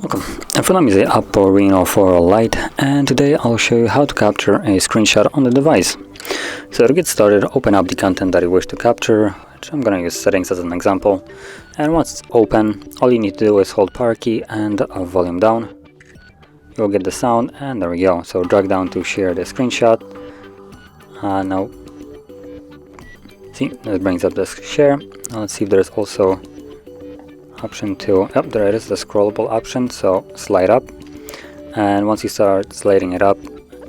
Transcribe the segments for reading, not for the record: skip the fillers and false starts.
Welcome, in front of me is the OPPO Reno for Lite, and today I'll show you how to capture a screenshot on the device. So to get started, open up the content that you wish to capture, which I'm going to use settings as an example. And once it's open, all you need to do is hold power key and volume down. You'll get the sound, and there we go. So drag down to share the screenshot. Now, see, it brings up the share. Now let's see if there's also option to, yep, there it is, the scrollable option. So slide up, and once you start sliding it up,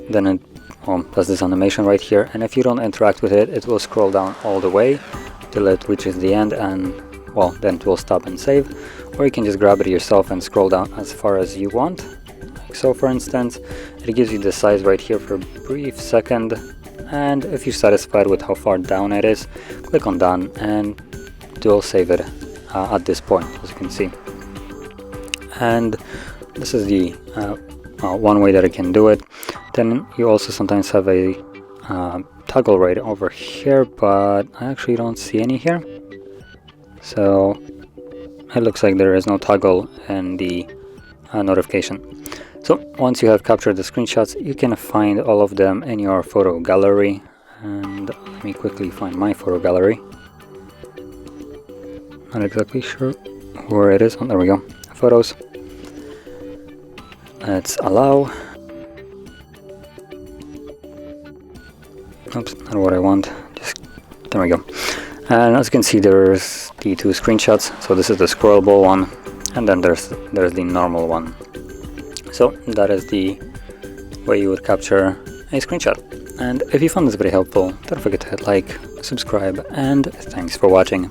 then it does this animation right here, and if you don't interact with it, it will scroll down all the way till it reaches the end, and well, then it will stop and save. Or you can just grab it yourself and scroll down as far as you want, like so. For instance, it gives you the size right here for a brief second, and if you're satisfied with how far down it is, click on done, and it will save it at this point, as you can see. And this is the one way that I can do it. Then you also sometimes have a toggle right over here, but I actually don't see any here. So it looks like there is no toggle in the notification. So once you have captured the screenshots, you can find all of them in your photo gallery. And let me quickly find my photo gallery. Not exactly sure where it is. Oh, there we go. Photos. Let's allow. Oops, not what I want. Just there we go. And as you can see, there's the two screenshots. So this is the scrollable one, and then there's the normal one. So that is the way you would capture a screenshot. And if you found this very helpful, don't forget to hit like, subscribe, and thanks for watching.